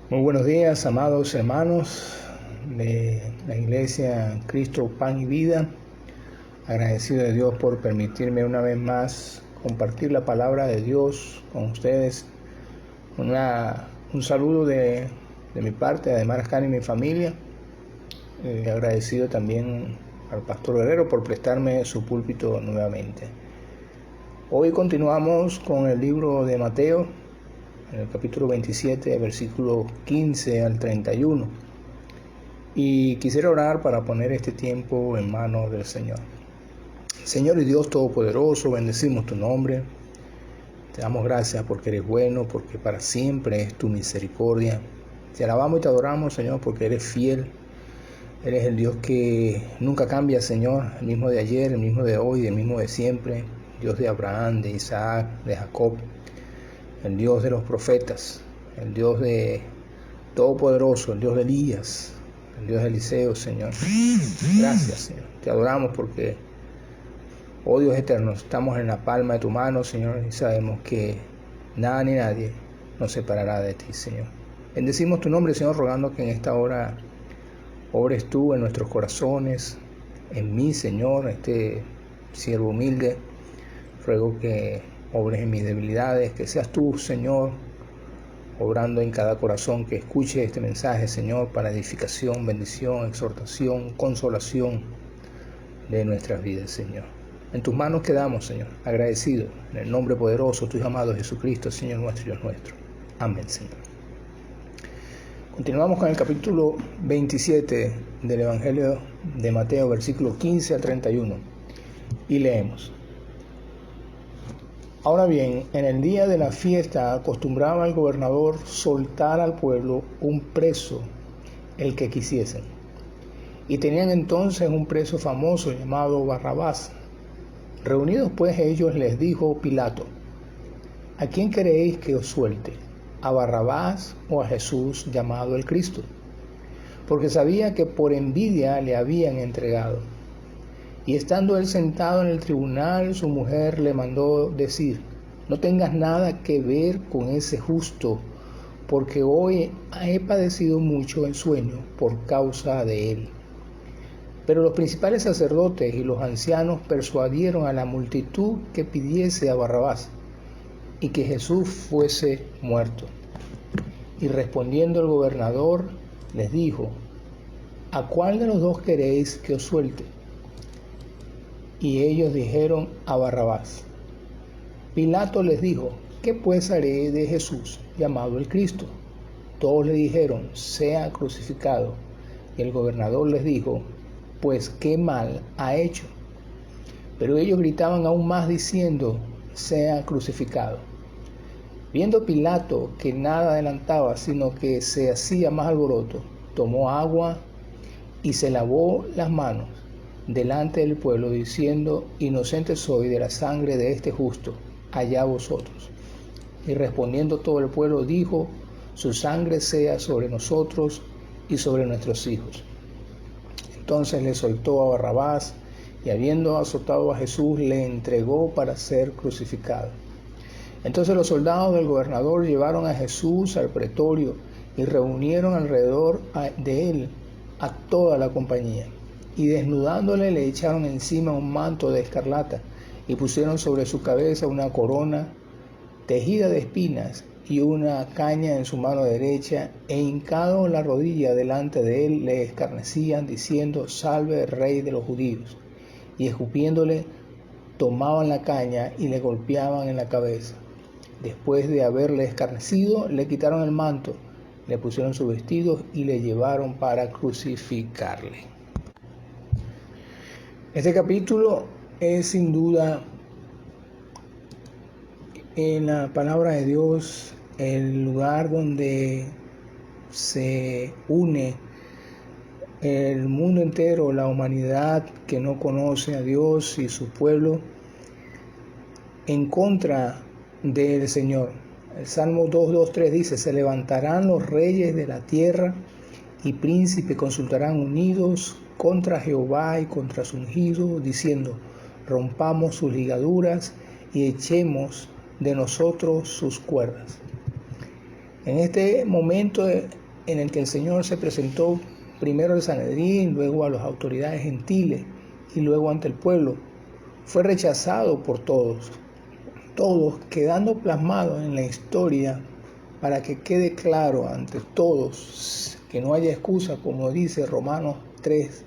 Muy buenos días, amados hermanos de la Iglesia Cristo, Pan y Vida. Agradecido de Dios por permitirme una vez más compartir la palabra de Dios con ustedes. Un saludo de mi parte, además acá y mi familia. Agradecido también al pastor Guerrero por prestarme su púlpito nuevamente. Hoy continuamos con el libro de Mateo, en el capítulo 27, versículo 15 al 31. Y quisiera orar para poner este tiempo en manos del Señor. Señor y Dios Todopoderoso, bendecimos tu nombre. Te damos gracias porque eres bueno, porque para siempre es tu misericordia. Te alabamos y te adoramos, Señor, porque eres fiel. Eres el Dios que nunca cambia, Señor, el mismo de ayer, el mismo de hoy, el mismo de siempre. Dios de Abraham, de Isaac, de Jacob. El Dios de los profetas, el Dios de Todopoderoso, el Dios de Elías, el Dios de Eliseo, Señor. Gracias, Señor. Te adoramos porque, oh Dios eterno, estamos en la palma de tu mano, Señor, y sabemos que nada ni nadie nos separará de ti, Señor. Bendecimos tu nombre, Señor, rogando que en esta hora obres tú en nuestros corazones, en mí, Señor, este siervo humilde. Ruego que obres en mis debilidades, que seas tú, Señor, obrando en cada corazón que escuche este mensaje, Señor, para edificación, bendición, exhortación, consolación de nuestras vidas, Señor. En tus manos quedamos, Señor, agradecidos, en el nombre poderoso de tu Hijo amado Jesucristo, Señor nuestro y Dios nuestro. Amén, Señor. Continuamos con el capítulo 27 del Evangelio de Mateo, versículo 15 al 31, y leemos. Ahora bien, en el día de la fiesta acostumbraba el gobernador soltar al pueblo un preso, el que quisiesen. Y tenían entonces un preso famoso llamado Barrabás. Reunidos pues ellos les dijo Pilato: ¿a quién queréis que os suelte? ¿A Barrabás o a Jesús llamado el Cristo? Porque sabía que por envidia le habían entregado. Y estando él sentado en el tribunal, su mujer le mandó decir: no tengas nada que ver con ese justo, porque hoy he padecido mucho en sueño por causa de él. Pero los principales sacerdotes y los ancianos persuadieron a la multitud que pidiese a Barrabás y que Jesús fuese muerto. Y respondiendo el gobernador les dijo: ¿a cuál de los dos queréis que os suelte? Y ellos dijeron: a Barrabás. Pilato les dijo: ¿qué pues haré de Jesús llamado el Cristo? Todos le dijeron: sea crucificado. Y el gobernador les dijo: pues qué mal ha hecho. Pero ellos gritaban aún más diciendo: sea crucificado. Viendo Pilato que nada adelantaba, sino que se hacía más alboroto, tomó agua y se lavó las manos delante del pueblo, diciendo: inocente soy de la sangre de este justo, allá vosotros. Y respondiendo todo el pueblo dijo: su sangre sea sobre nosotros y sobre nuestros hijos. Entonces le soltó a Barrabás, y habiendo azotado a Jesús, le entregó para ser crucificado. Entonces los soldados del gobernador llevaron a Jesús al pretorio y reunieron alrededor de él a toda la compañía. Y desnudándole le echaron encima un manto de escarlata y pusieron sobre su cabeza una corona tejida de espinas y una caña en su mano derecha, e hincado en la rodilla delante de él le escarnecían diciendo: salve, rey de los judíos. Y escupiéndole tomaban la caña y le golpeaban en la cabeza. Después de haberle escarnecido, le quitaron el manto, le pusieron sus vestidos y le llevaron para crucificarle. Este capítulo es sin duda, en la palabra de Dios, el lugar donde se une el mundo entero, la humanidad que no conoce a Dios y su pueblo, en contra del Señor. El Salmo 2:3 dice: se levantarán los reyes de la tierra y príncipes consultarán unidos contra Jehová y contra su ungido, diciendo: rompamos sus ligaduras y echemos de nosotros sus cuerdas. En este momento en el que el Señor se presentó primero al Sanedrín, luego a las autoridades gentiles y luego ante el pueblo, fue rechazado por todos, quedando plasmados en la historia para que quede claro ante todos que no haya excusa, como dice Romanos 3,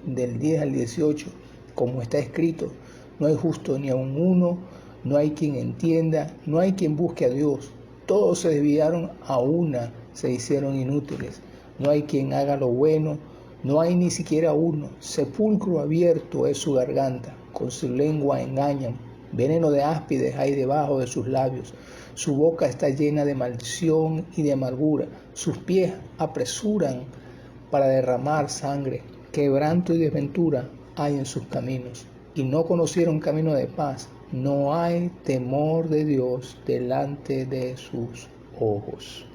del 10 al 18, como está escrito: no hay justo ni aun uno, no hay quien entienda, no hay quien busque a Dios. Todos se desviaron a una, se hicieron inútiles. No hay quien haga lo bueno, no hay ni siquiera uno. Sepulcro abierto es su garganta, con su lengua engañan. Veneno de áspides hay debajo de sus labios. Su boca está llena de maldición y de amargura. Sus pies apresuran para derramar sangre. Quebranto y desventura hay en sus caminos. Y no conocieron camino de paz. No hay temor de Dios delante de sus ojos.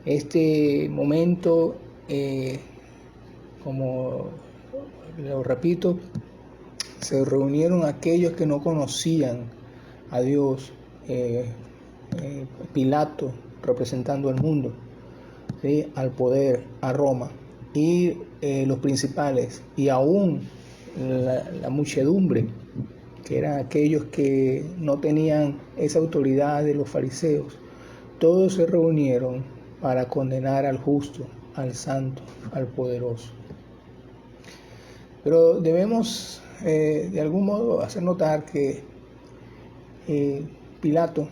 Este momento, como lo repito, se reunieron aquellos que no conocían a Dios, Pilato representando al mundo, ¿sí?, al poder, a Roma, y los principales, y aún la muchedumbre, que eran aquellos que no tenían esa autoridad de los fariseos. Todos se reunieron para condenar al justo, al santo, al poderoso. Pero debemos de algún modo hacer notar que Pilato,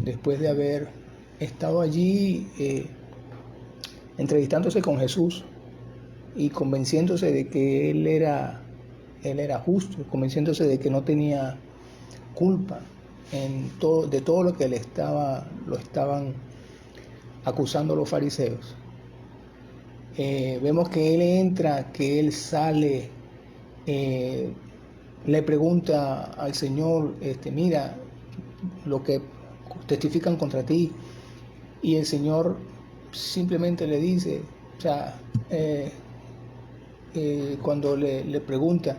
después de haber estado allí entrevistándose con Jesús y convenciéndose de que él era justo, convenciéndose de que no tenía culpa de todo lo que lo estaban acusando los fariseos, vemos que él entra, que él sale, le pregunta al Señor, mira, lo que testifican contra ti, y el Señor simplemente le dice, o sea, cuando le pregunta,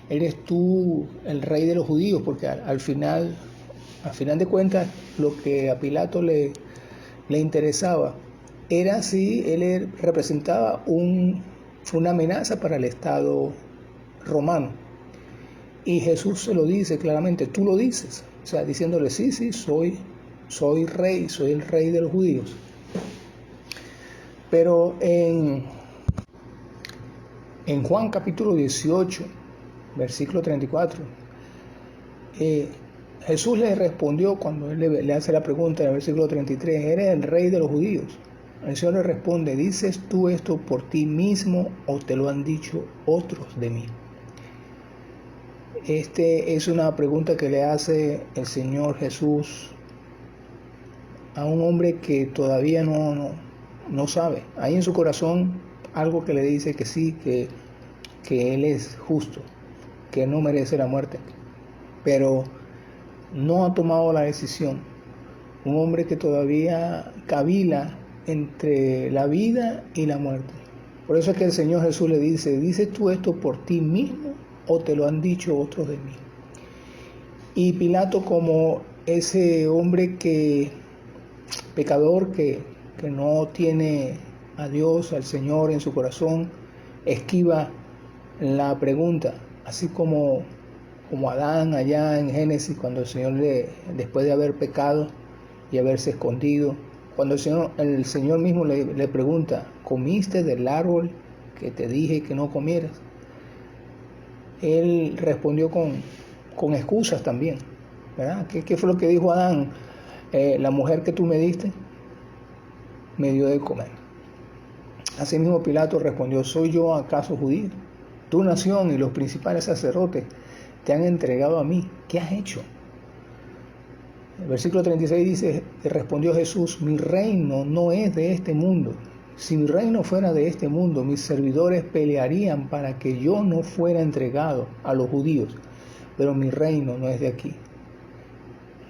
¿eres tú el rey de los judíos? Porque al final de cuentas, lo que a Pilato le interesaba era si él representaba una amenaza para el Estado romano. Y Jesús se lo dice claramente: tú lo dices, o sea, diciéndole: sí, soy rey, soy el rey de los judíos. Pero en Juan capítulo 18, versículo 34, Jesús le respondió cuando él le hace la pregunta en el versículo 33, ¿eres el rey de los judíos? El Señor le responde: ¿dices tú esto por ti mismo o te lo han dicho otros de mí? Es una pregunta que le hace el Señor Jesús a un hombre que todavía no sabe. Hay en su corazón algo que le dice que sí, que Él es justo, que no merece la muerte, pero no ha tomado la decisión. Un hombre que todavía cavila entre la vida y la muerte. Por eso es que el Señor Jesús le dice: ¿dices tú esto por ti mismo o te lo han dicho otros de mí? Y Pilato, como ese hombre pecador que no tiene a Dios, al Señor en su corazón, esquiva la pregunta, así como Adán allá en Génesis, cuando el Señor después de haber pecado y haberse escondido, cuando el Señor mismo le pregunta: ¿comiste del árbol que te dije que no comieras? Él respondió con excusas también, ¿verdad? ¿Qué fue lo que dijo Adán? La mujer que tú me diste me dio de comer. Asimismo Pilato respondió: ¿soy yo acaso judío? Tu nación y los principales sacerdotes te han entregado a mí. ¿Qué has hecho? El versículo 36 dice: respondió Jesús: mi reino no es de este mundo. Si mi reino fuera de este mundo, mis servidores pelearían para que yo no fuera entregado a los judíos, pero mi reino no es de aquí.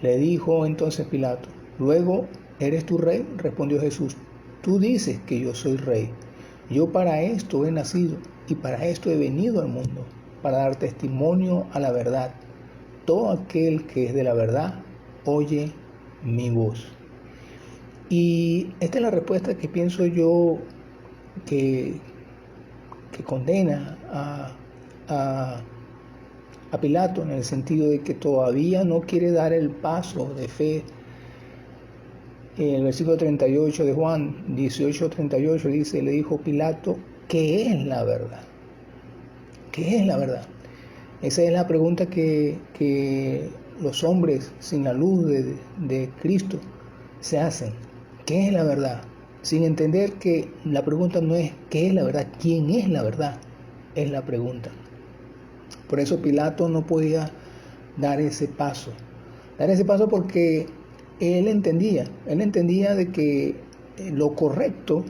Le dijo entonces Pilato: luego, ¿eres tú rey? Respondió Jesús: tú dices que yo soy rey. Yo para esto he nacido y para esto he venido al mundo, para dar testimonio a la verdad. Todo aquel que es de la verdad oye mi voz. Y esta es la respuesta que pienso yo que condena a Pilato, en el sentido de que todavía no quiere dar el paso de fe. El versículo 38 de Juan 18:38 dice, le dijo Pilato, ¿qué es la verdad? ¿Qué es la verdad? Esa es la pregunta que los hombres sin la luz de Cristo se hacen. ¿Qué es la verdad? Sin entender que la pregunta no es ¿qué es la verdad? ¿Quién es la verdad? Es la pregunta. Por eso Pilato no podía dar ese paso. Dar ese paso porque él entendía de que lo correcto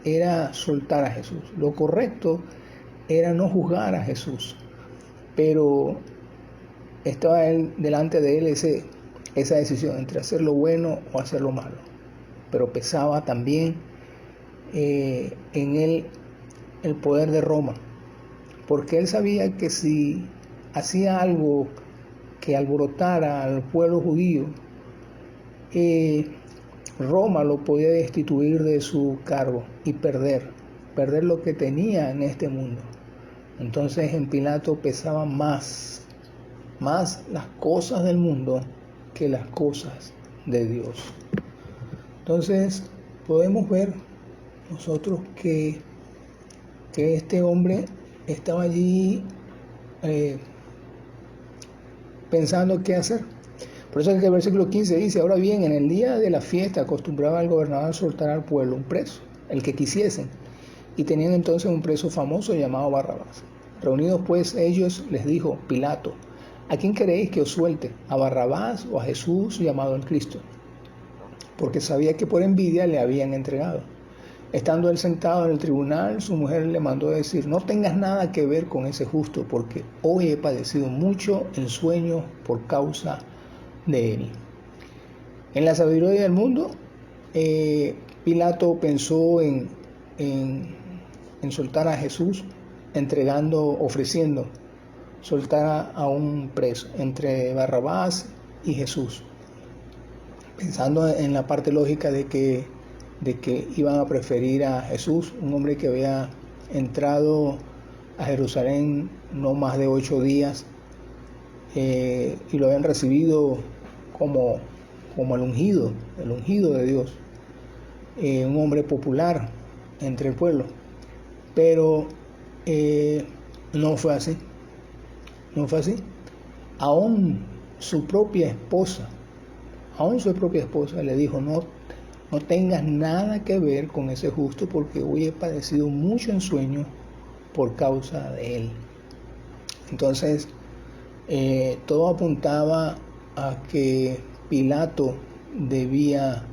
era soltar a Jesús. Lo correcto era no juzgar a Jesús. Pero estaba delante de él esa decisión entre hacer lo bueno o hacer lo malo. Pero pesaba también en él el poder de Roma, porque él sabía que si hacía algo que alborotara al pueblo judío, Roma lo podía destituir de su cargo y perder lo que tenía en este mundo. Entonces en Pilato pesaban más las cosas del mundo que las cosas de Dios. Entonces podemos ver nosotros que este hombre estaba allí pensando qué hacer. Por eso es que el versículo 15 dice, ahora bien, en el día de la fiesta acostumbraba el gobernador a soltar al pueblo un preso, el que quisiesen, y tenían entonces un preso famoso llamado Barrabás. Reunidos pues ellos, les dijo Pilato, ¿a quién queréis que os suelte? ¿A Barrabás o a Jesús llamado el Cristo? Porque sabía que por envidia le habían entregado. Estando él sentado en el tribunal, su mujer le mandó decir, no tengas nada que ver con ese justo, porque hoy he padecido mucho en sueño por causa de él. En la sabiduría del mundo, Pilato pensó en soltar a Jesús, ofreciendo soltar a un preso entre Barrabás y Jesús, pensando en la parte lógica de que iban a preferir a Jesús, un hombre que había entrado a Jerusalén no más de 8 días y lo habían recibido como el ungido de Dios, un hombre popular entre el pueblo. Pero no fue así. Aún su propia esposa le dijo, no tengas nada que ver con ese justo, porque hoy he padecido mucho en sueño por causa de él. Entonces, todo apuntaba a que Pilato debía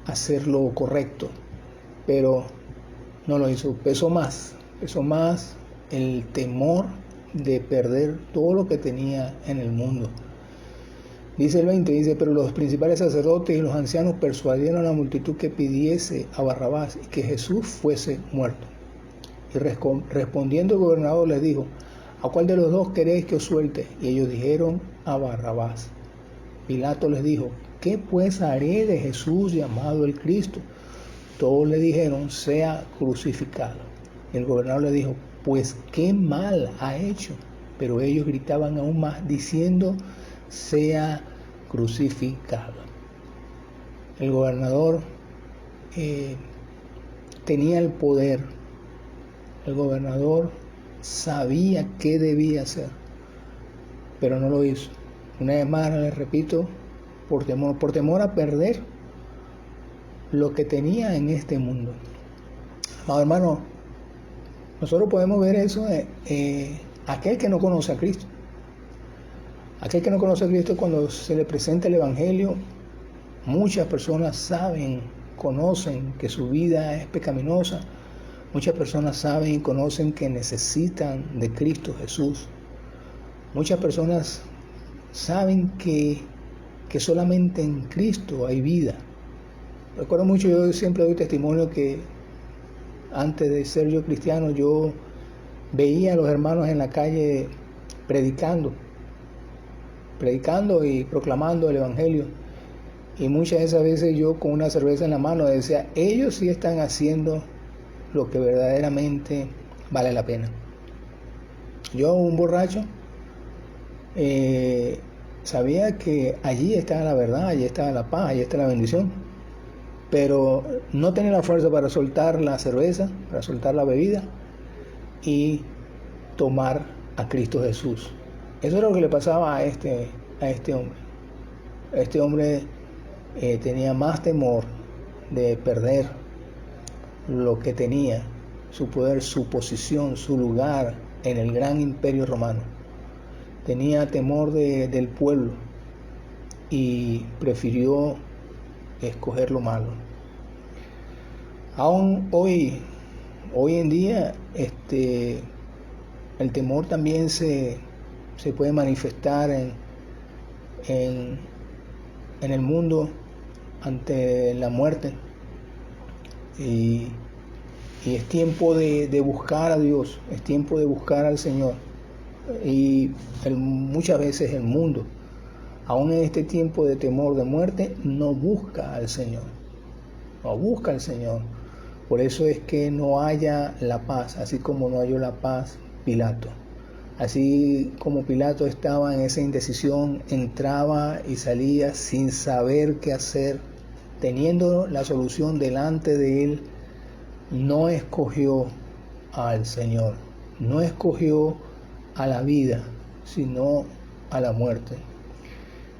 hacer lo correcto, pero no lo hizo. Pesó más el temor de perder todo lo que tenía en el mundo. Dice el 20, pero los principales sacerdotes y los ancianos persuadieron a la multitud que pidiese a Barrabás y que Jesús fuese muerto. Y respondiendo el gobernador les dijo, ¿a cuál de los dos queréis que os suelte? Y ellos dijeron, a Barrabás. Pilato les dijo, ¿qué pues haré de Jesús llamado el Cristo? Todos le dijeron, sea crucificado. Y el gobernador le dijo, pues qué mal ha hecho. Pero ellos gritaban aún más, diciendo, sea crucificado. El gobernador tenía el poder. El gobernador sabía qué debía hacer, pero no lo hizo. Una vez más les repito, por temor a perder lo que tenía en este mundo. Amado hermano, nosotros podemos ver eso aquel que no conoce a Cristo. Aquel que no conoce a Cristo, cuando se le presenta el Evangelio, muchas personas conocen que su vida es pecaminosa. Muchas personas saben y conocen que necesitan de Cristo Jesús. Muchas personas saben que solamente en Cristo hay vida. Recuerdo mucho, yo siempre doy testimonio que antes de ser yo cristiano, yo veía a los hermanos en la calle predicando y proclamando el Evangelio. Y muchas de esas veces yo con una cerveza en la mano decía, ellos sí están haciendo lo que verdaderamente vale la pena. Yo, un borracho, sabía que allí estaba la verdad, allí estaba la paz, allí está la bendición, pero no tenía la fuerza para soltar la cerveza, para soltar la bebida y tomar a Cristo Jesús. Eso era lo que le pasaba a este hombre. Este hombre tenía más temor de perder lo que tenía, su poder, su posición, su lugar en el gran imperio romano. Tenía temor del pueblo y prefirió escoger lo malo. Aún hoy en día, el temor también se puede manifestar en el mundo ante la muerte. Y es tiempo de buscar a Dios, es tiempo de buscar al Señor. Y muchas veces el mundo, aún en este tiempo de temor de muerte, no busca al Señor. No busca al Señor. Por eso es que no haya la paz, así como no halló la paz Pilato. Así como Pilato estaba en esa indecisión, entraba y salía sin saber qué hacer, teniendo la solución delante de él, no escogió al Señor, no escogió a la vida, sino a la muerte.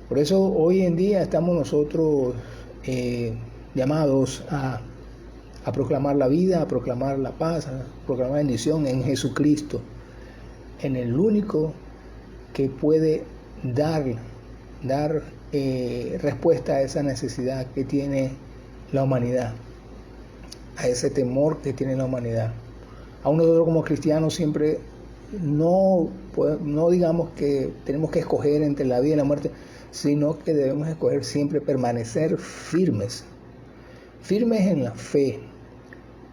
Por eso hoy en día estamos nosotros llamados a proclamar la vida, a proclamar la paz, a proclamar la bendición en Jesucristo, en el único que puede dar respuesta a esa necesidad que tiene la humanidad, a ese temor que tiene la humanidad. Aún nosotros como cristianos siempre no digamos que tenemos que escoger entre la vida y la muerte, sino que debemos escoger siempre permanecer firmes en la fe,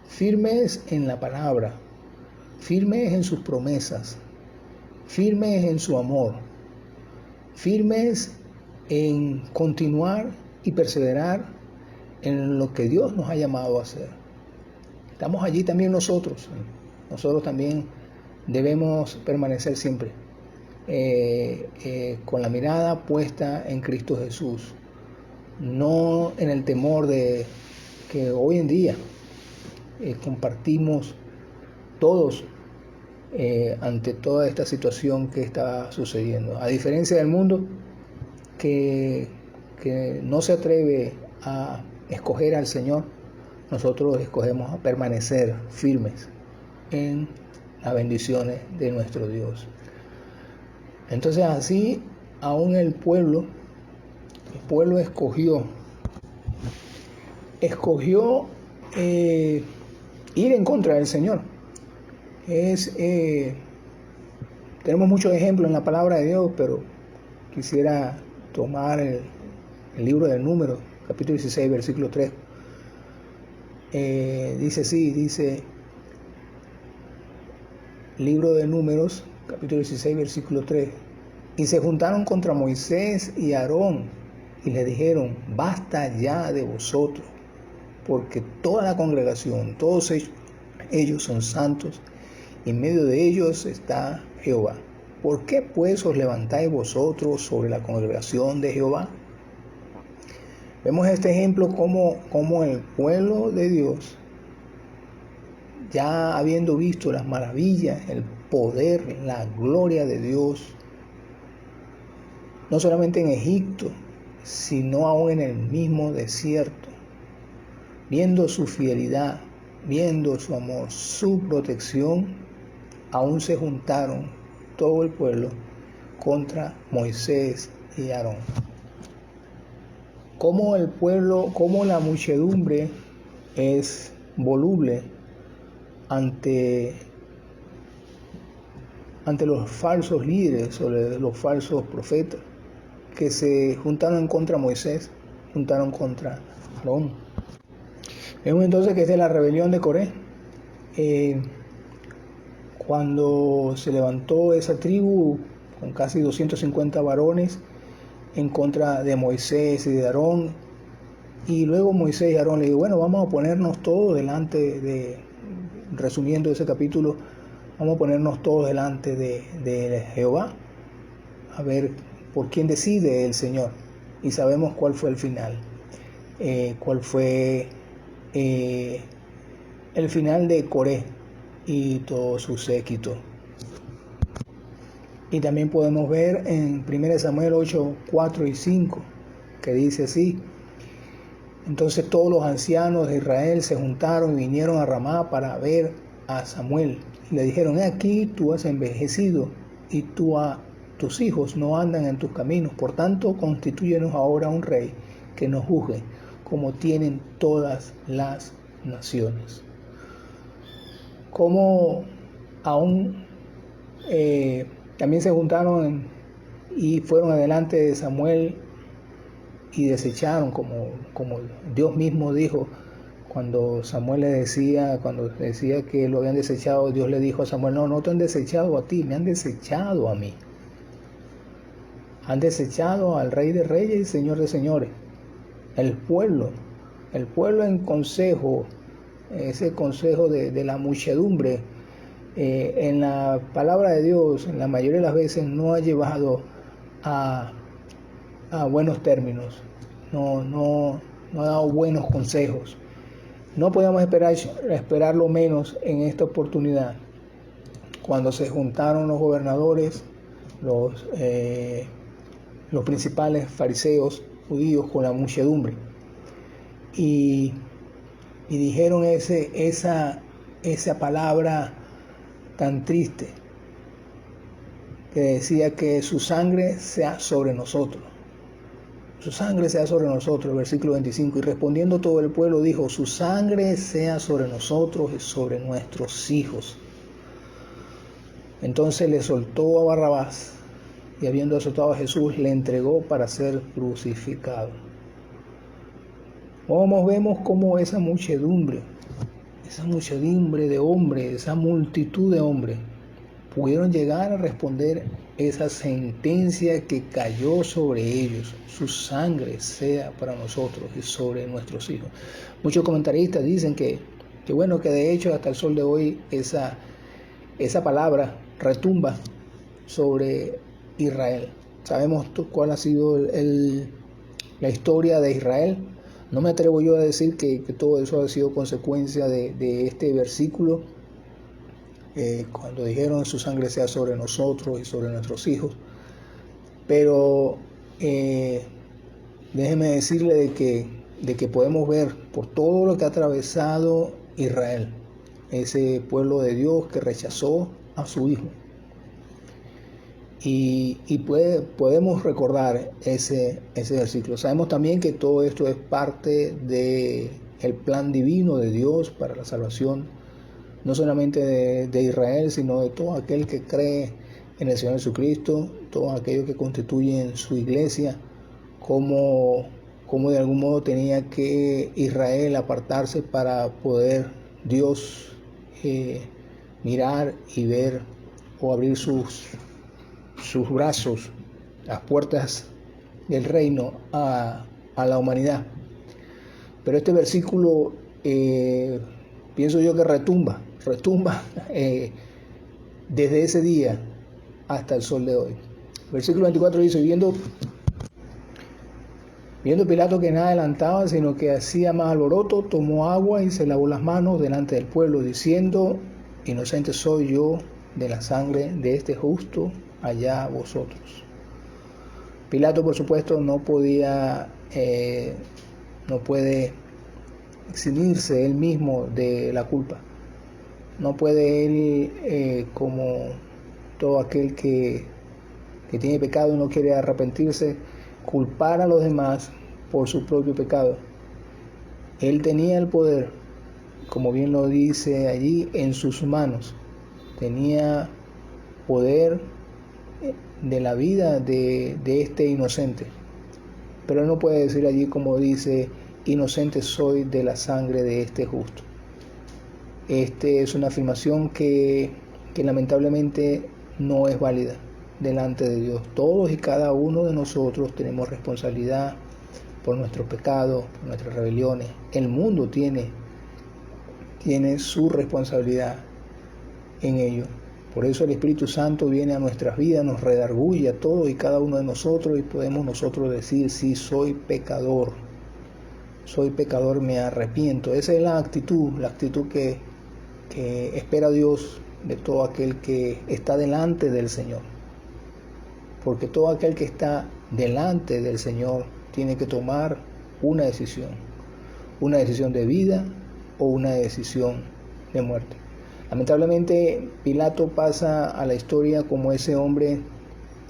firmes en la palabra, firmes en sus promesas, firmes en su amor, firmes en continuar y perseverar en lo que Dios nos ha llamado a hacer. Estamos allí también nosotros también debemos permanecer siempre con la mirada puesta en Cristo Jesús, no en el temor de que hoy en día compartimos todos ante toda esta situación que está sucediendo. A diferencia del mundo que no se atreve a escoger al Señor, nosotros escogemos a permanecer firmes en las bendiciones de nuestro Dios. Entonces así aún el pueblo escogió ir en contra del Señor. Tenemos muchos ejemplos en la palabra de Dios, pero quisiera tomar el libro del Números, capítulo 16, versículo 3. Dice, libro de Números, capítulo 16, versículo 3. Y se juntaron contra Moisés y Aarón y le dijeron, basta ya de vosotros, porque toda la congregación, todos ellos son santos, y en medio de ellos está Jehová. ¿Por qué pues os levantáis vosotros sobre la congregación de Jehová? Vemos este ejemplo como el pueblo de Dios, ya habiendo visto las maravillas, el poder, la gloria de Dios, no solamente en Egipto, sino aún en el mismo desierto, viendo su fidelidad, viendo su amor, su protección, aún se juntaron todo el pueblo contra Moisés y Aarón. Como el pueblo, como la muchedumbre es voluble ante los falsos líderes o los falsos profetas que se juntaron contra Moisés, juntaron contra Aarón. Vemos entonces que esta es la rebelión de Coré. Cuando se levantó esa tribu con casi 250 varones en contra de Moisés y de Aarón, Y luego Moisés y Aarón le dijo, bueno, vamos a ponernos todos delante de, resumiendo ese capítulo, vamos a ponernos todos delante de Jehová, a ver por quién decide el Señor. Y sabemos cuál fue el final, cuál fue el final de Coré y todo su séquito. Y también podemos ver en 1 Samuel 8, 4 y 5, que dice así: entonces todos los ancianos de Israel se juntaron y vinieron a Ramá para ver a Samuel. Y le dijeron, he aquí, tú has envejecido y tus hijos no andan en tus caminos. Por tanto, constitúyenos ahora un rey que nos juzgue, como tienen todas las naciones. Como aún también se juntaron y fueron adelante de Samuel y desecharon, como Dios mismo dijo, cuando Samuel cuando decía que lo habían desechado, Dios le dijo a Samuel, no te han desechado a ti, me han desechado a mí. Han desechado al Rey de Reyes y Señor de Señores. El pueblo en consejo, ese consejo de la muchedumbre, en la palabra de Dios, en la mayoría de las veces no ha llevado a buenos términos, no ha dado buenos consejos. No podemos esperar lo menos en esta oportunidad, cuando se juntaron los gobernadores, los principales fariseos judíos con la muchedumbre, y dijeron esa palabra tan triste, que decía que su sangre sea sobre nosotros. Su sangre sea sobre nosotros, el versículo 25. Y respondiendo todo el pueblo dijo, su sangre sea sobre nosotros y sobre nuestros hijos. Entonces le soltó a Barrabás, y habiendo azotado a Jesús, le entregó para ser crucificado. Vemos cómo esa muchedumbre de hombres, esa multitud de hombres, pudieron llegar a responder esa sentencia que cayó sobre ellos. Su sangre sea para nosotros y sobre nuestros hijos. Muchos comentaristas dicen que de hecho hasta el sol de hoy esa palabra retumba sobre Israel. Sabemos cuál ha sido la historia de Israel. No me atrevo yo a decir que todo eso ha sido consecuencia de este versículo, cuando dijeron su sangre sea sobre nosotros y sobre nuestros hijos. Pero déjeme decirle de que podemos ver por todo lo que ha atravesado Israel, ese pueblo de Dios que rechazó a su hijo. Y podemos recordar ese versículo. Sabemos también que todo esto es parte del plan divino de Dios para la salvación, no solamente de Israel, sino de todo aquel que cree en el Señor Jesucristo, todos aquellos que constituyen su iglesia, como de algún modo tenía que Israel apartarse para poder Dios mirar y ver o abrir sus brazos, las puertas del reino a la humanidad. Pero este versículo pienso yo que retumba desde ese día hasta el sol de hoy. Versículo 24 dice, viendo Pilato que nada adelantaba, sino que hacía más alboroto, tomó agua y se lavó las manos delante del pueblo, diciendo, inocente soy yo de la sangre de este justo, allá vosotros. Pilato, por supuesto, no puede eximirse él mismo de la culpa. No puede él, como todo aquel que tiene pecado y no quiere arrepentirse, culpar a los demás por su propio pecado. Él tenía el poder, como bien lo dice allí, en sus manos. Tenía poder de la vida de este inocente. Pero él no puede decir allí, como dice, inocente soy de la sangre de este justo. Es una afirmación que lamentablemente no es válida delante de Dios. Todos y cada uno de nosotros tenemos responsabilidad por nuestros pecados, por nuestras rebeliones. El mundo tiene su responsabilidad en ello. Por eso el Espíritu Santo viene a nuestras vidas, nos redarguye a todos y cada uno de nosotros, y podemos nosotros decir: sí, soy pecador, me arrepiento. Esa es la actitud que espera Dios de todo aquel que está delante del Señor. Porque todo aquel que está delante del Señor tiene que tomar una decisión de vida o una decisión de muerte. Lamentablemente, Pilato pasa a la historia como ese hombre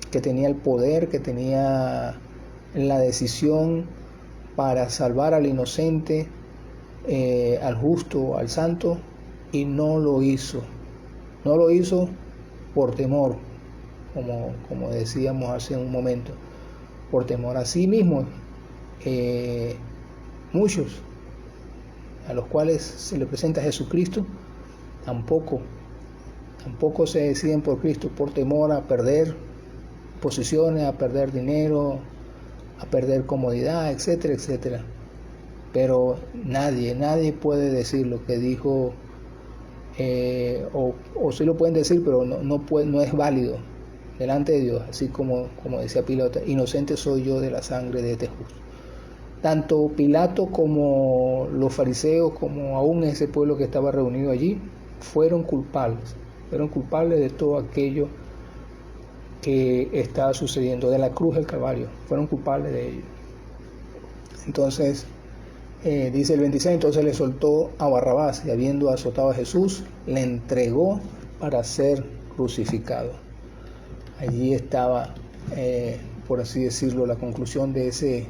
que tenía el poder, que tenía la decisión para salvar al inocente, al justo, al santo, y no lo hizo. No lo hizo por temor, como decíamos hace un momento, por temor a sí mismo. Muchos a los cuales se le presenta Jesucristo tampoco se deciden por Cristo, por temor a perder posiciones, a perder dinero, a perder comodidad, etcétera, etcétera. Pero nadie puede decir lo que dijo, o sí lo pueden decir, pero no es válido delante de Dios, así como decía Pilato: inocente soy yo de la sangre de este justo. Tanto Pilato como los fariseos, como aún ese pueblo que estaba reunido allí, fueron culpables de todo aquello que estaba sucediendo, de la cruz del Calvario, fueron culpables de ello. Entonces, dice el 26, entonces le soltó a Barrabás, y habiendo azotado a Jesús, le entregó para ser crucificado. Allí estaba, por así decirlo, la conclusión de ese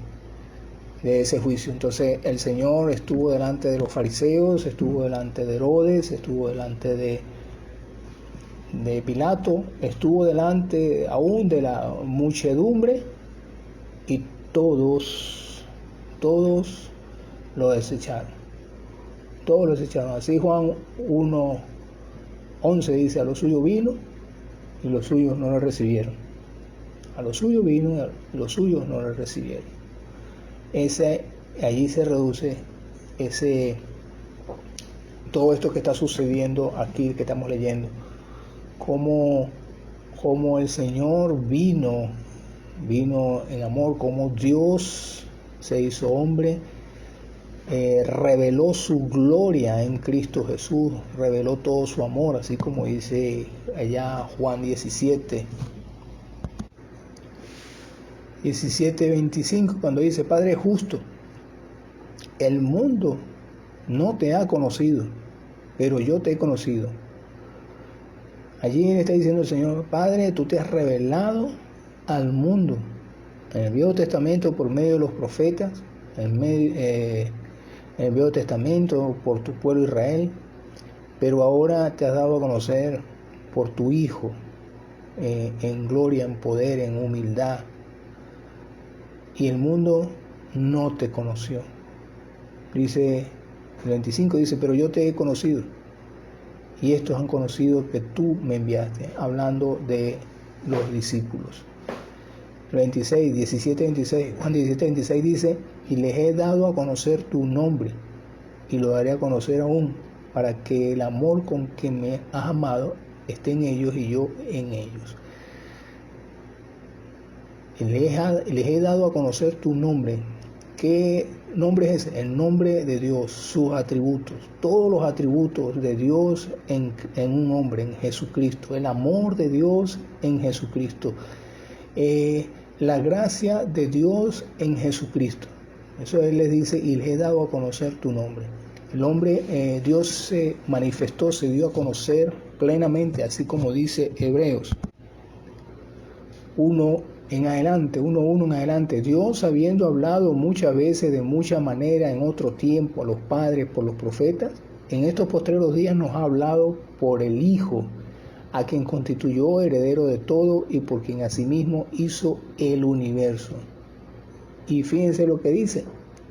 juicio. Entonces el Señor estuvo delante de los fariseos, estuvo delante de Herodes, estuvo delante de Pilato, estuvo delante aún de la muchedumbre, y todos lo desecharon. Así Juan 1:11 dice: a los suyos vino y los suyos no lo recibieron. A los suyos vino y los suyos no lo recibieron. Allí se reduce todo esto que está sucediendo aquí, que estamos leyendo, como el Señor vino en amor, como Dios se hizo hombre, reveló su gloria en Cristo Jesús, reveló todo su amor, así como dice allá Juan 17:25, cuando dice: Padre justo, el mundo no te ha conocido, pero yo te he conocido. Allí está diciendo el Señor: Padre, tú te has revelado al mundo en el Viejo Testamento por medio de los profetas, en el Viejo Testamento por tu pueblo Israel, pero ahora te has dado a conocer por tu Hijo, en gloria, en poder, en humildad. Y el mundo no te conoció. Dice el 25, dice: pero yo te he conocido, y estos han conocido que tú me enviaste, hablando de los discípulos. 17:26, Juan 17:26 dice: y les he dado a conocer tu nombre, y lo daré a conocer aún, para que el amor con que me has amado esté en ellos y yo en ellos. Les he dado a conocer tu nombre. ¿Qué nombre es ese? El nombre de Dios, sus atributos, todos los atributos de Dios en un hombre, en Jesucristo, el amor de Dios en Jesucristo, la gracia de Dios en Jesucristo. Eso Él les dice: y les he dado a conocer tu nombre. El hombre, Dios se manifestó, se dio a conocer plenamente, así como dice Hebreos 1:1 en adelante. Dios, habiendo hablado muchas veces de mucha manera en otro tiempo a los padres por los profetas, en estos postreros días nos ha hablado por el Hijo, a quien constituyó heredero de todo y por quien asimismo hizo el universo. Y fíjense lo que dice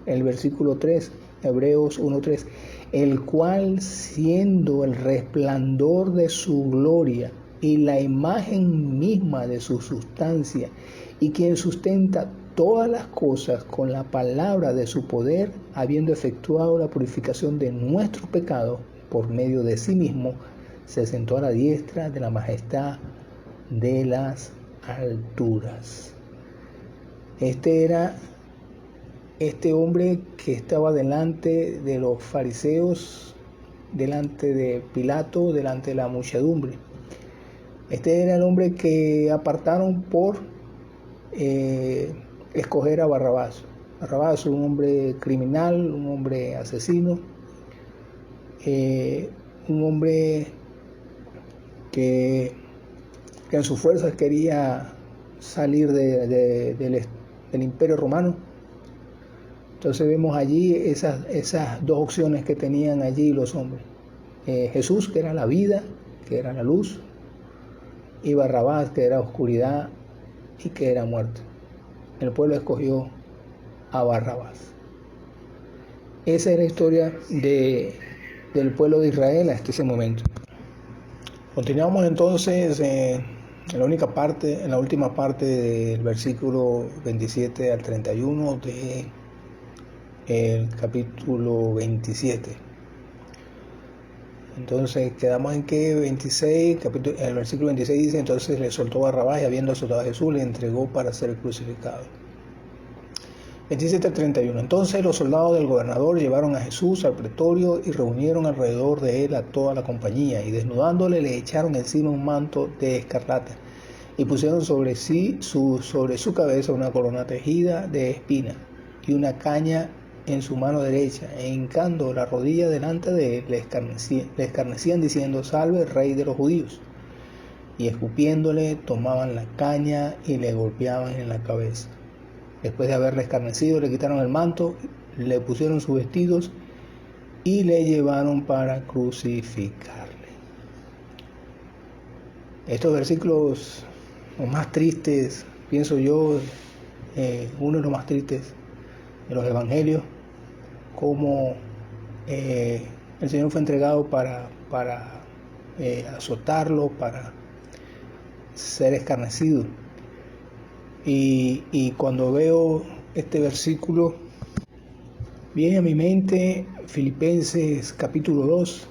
el versículo 3, Hebreos 1:3, el cual, siendo el resplandor de su gloria y la imagen misma de su sustancia, y quien sustenta todas las cosas con la palabra de su poder, habiendo efectuado la purificación de nuestros pecados por medio de sí mismo, se sentó a la diestra de la majestad de las alturas. Este era este hombre que estaba delante de los fariseos, delante de Pilato, delante de la muchedumbre. Este era el hombre que apartaron por escoger a Barrabás. Barrabás, un hombre criminal, un hombre asesino, un hombre que en sus fuerzas quería salir del Imperio Romano. Entonces vemos allí esas dos opciones que tenían allí los hombres. Jesús, que era la vida, que era la luz, y Barrabás, que era oscuridad y que era muerte. El pueblo escogió a Barrabás. Esa es la historia del pueblo de Israel hasta ese momento. Continuamos entonces en la última parte del versículo 27 al 31 del capítulo 27. Entonces quedamos en que el versículo 26 dice: entonces le soltó Barrabás, y habiendo soltado a Jesús, le entregó para ser crucificado. 27 al 31. Entonces los soldados del gobernador llevaron a Jesús al pretorio y reunieron alrededor de él a toda la compañía, y desnudándole le echaron encima un manto de escarlata y pusieron sobre su cabeza una corona tejida de espinas y una caña en su mano derecha, e hincando la rodilla delante de él le escarnecían diciendo: salve, rey de los judíos. Y escupiéndole tomaban la caña y le golpeaban en la cabeza. Después de haberle escarnecido, le quitaron el manto, le pusieron sus vestidos y le llevaron para crucificarle. Estos versículos, los más tristes, pienso yo, uno de los más tristes de los evangelios, como el Señor fue entregado para azotarlo, para ser escarnecido. Y cuando veo este versículo, viene a mi mente Filipenses capítulo 2,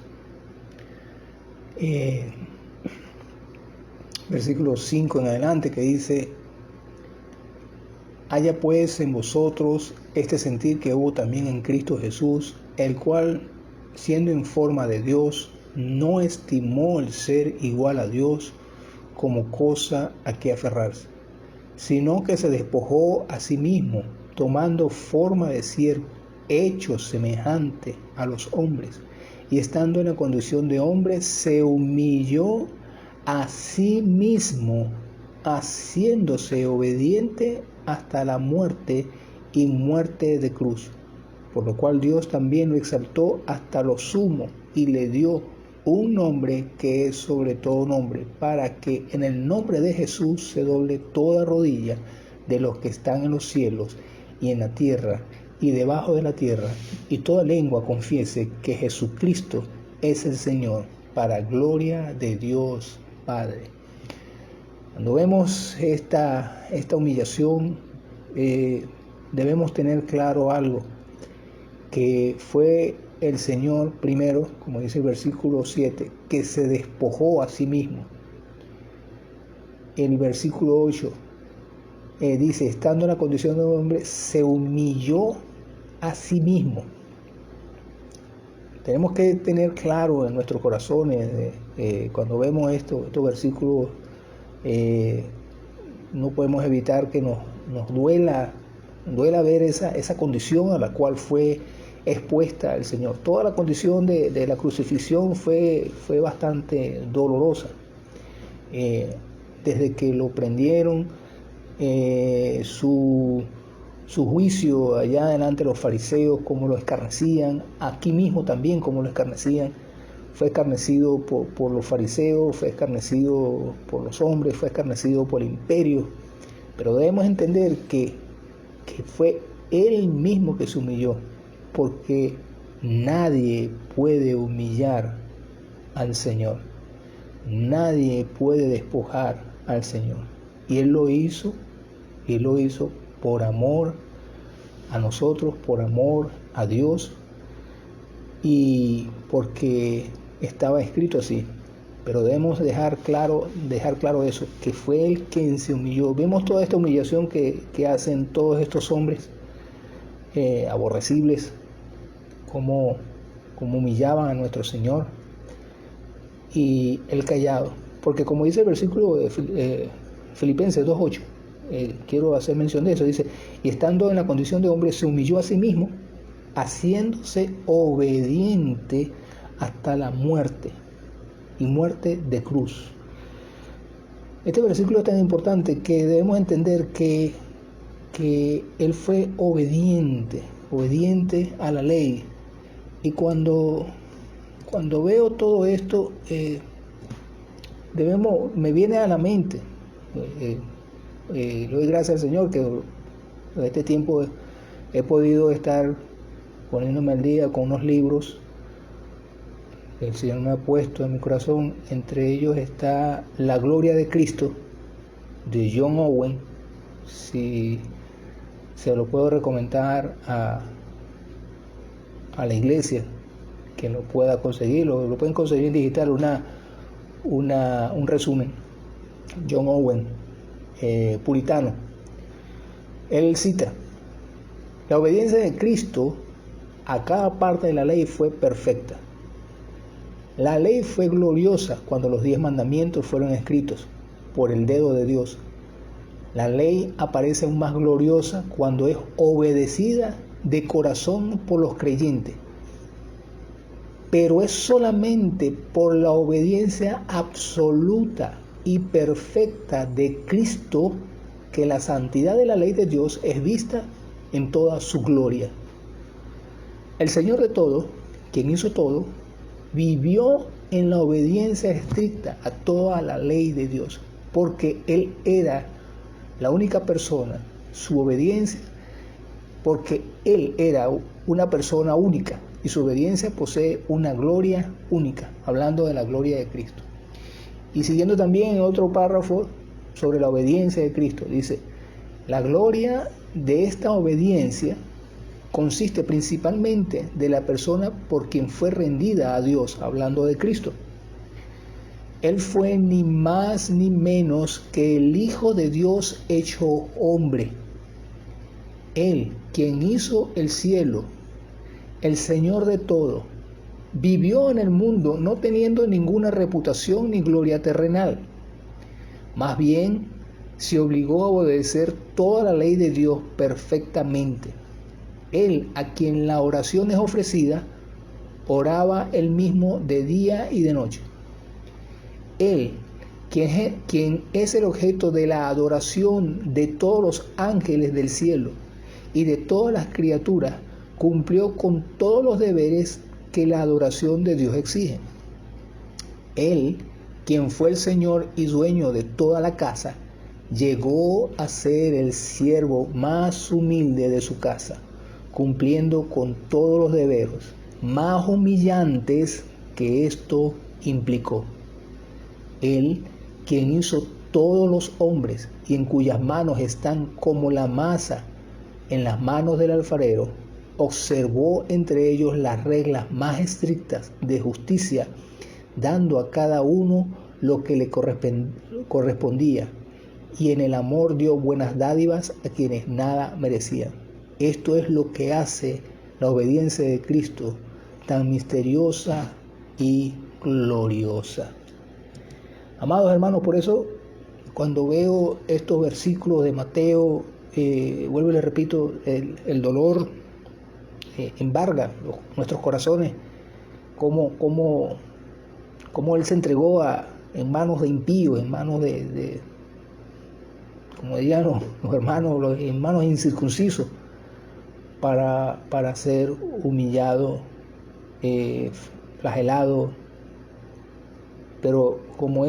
versículo 5 en adelante, que dice: haya pues en vosotros este sentir que hubo también en Cristo Jesús, el cual, siendo en forma de Dios, no estimó el ser igual a Dios como cosa a que aferrarse, sino que se despojó a sí mismo, tomando forma de siervo, hecho semejante a los hombres, y estando en la condición de hombre, se humilló a sí mismo, haciéndose obediente hasta la muerte, y muerte de cruz. Por lo cual Dios también lo exaltó hasta lo sumo, y le dio un nombre que es sobre todo nombre, para que en el nombre de Jesús se doble toda rodilla de los que están en los cielos y en la tierra y debajo de la tierra, y toda lengua confiese que Jesucristo es el Señor, para gloria de Dios Padre. Cuando vemos esta humillación, debemos tener claro algo, que fue el Señor primero, como dice el versículo 7, que se despojó a sí mismo. El versículo 8 dice: estando en la condición de hombre, se humilló a sí mismo. Tenemos que tener claro en nuestros corazones, cuando vemos estos versículos, no podemos evitar que nos duela ver esa condición a la cual fue expuesta el Señor. Toda la condición de la crucifixión fue bastante dolorosa. Desde que lo prendieron, su juicio allá delante de los fariseos, como lo escarnecían, aquí mismo también como lo escarnecían. Fue escarnecido por los fariseos, fue escarnecido por los hombres, fue escarnecido por el imperio. Pero debemos entender que fue él mismo que se humilló, porque nadie puede humillar al Señor, nadie puede despojar al Señor. Y Él lo hizo por amor a nosotros, por amor a Dios y porque estaba escrito así. Pero debemos dejar claro eso, que fue Él quien se humilló. Vemos toda esta humillación que hacen todos estos hombres aborrecibles, como humillaban a nuestro Señor, y Él callado. Porque como dice el versículo de Filipenses 2:8, quiero hacer mención de eso, dice, y estando en la condición de hombre, se humilló a sí mismo, haciéndose obediente hasta la muerte, y muerte de cruz. Este versículo es tan importante que debemos entender que Él fue obediente a la ley. Y cuando veo todo esto, me viene a la mente, le doy gracias al Señor que en este tiempo he podido estar poniéndome al día con unos libros que el Señor me ha puesto en mi corazón. Entre ellos está La Gloria de Cristo, de John Owen. Si se lo puedo recomendar a la iglesia que lo pueda conseguir, lo pueden conseguir en digital, un resumen. John Owen, puritano. Él cita: la obediencia de Cristo a cada parte de la ley fue perfecta. La ley fue gloriosa cuando los 10 mandamientos fueron escritos por el dedo de Dios. La ley aparece aún más gloriosa cuando es obedecida de corazón por los creyentes. Pero es solamente por la obediencia absoluta y perfecta de Cristo que la santidad de la ley de Dios es vista en toda su gloria. El Señor de todo, quien hizo todo, vivió en la obediencia estricta a toda la ley de Dios, porque Él era la única persona, su obediencia, porque Él era una persona única y su obediencia posee una gloria única, hablando de la gloria de Cristo. Y siguiendo también en otro párrafo sobre la obediencia de Cristo, dice: la gloria de esta obediencia consiste principalmente de la persona por quien fue rendida a Dios, hablando de Cristo. Él fue ni más ni menos que el Hijo de Dios hecho hombre. Él, quien hizo el cielo, el Señor de todo, vivió en el mundo no teniendo ninguna reputación ni gloria terrenal. Más bien, se obligó a obedecer toda la ley de Dios perfectamente. Él, a quien la oración es ofrecida, oraba él mismo de día y de noche. Él, quien es el objeto de la adoración de todos los ángeles del cielo y de todas las criaturas, cumplió con todos los deberes que la adoración de Dios exige. Él, quien fue el Señor y dueño de toda la casa, llegó a ser el siervo más humilde de su casa, cumpliendo con todos los deberes más humillantes que esto implicó. Él, quien hizo todos los hombres y en cuyas manos están como la masa en las manos del alfarero, observó entre ellos las reglas más estrictas de justicia, dando a cada uno lo que le correspondía, y en el amor dio buenas dádivas a quienes nada merecían. Esto es lo que hace la obediencia de Cristo tan misteriosa y gloriosa. Amados hermanos, por eso cuando veo estos versículos de Mateo, vuelvo y les repito, el dolor embarga nuestros corazones, como Él se entregó en manos de impíos, en manos de como dirían los hermanos, en manos incircuncisos, para ser humillado, flagelado. Pero como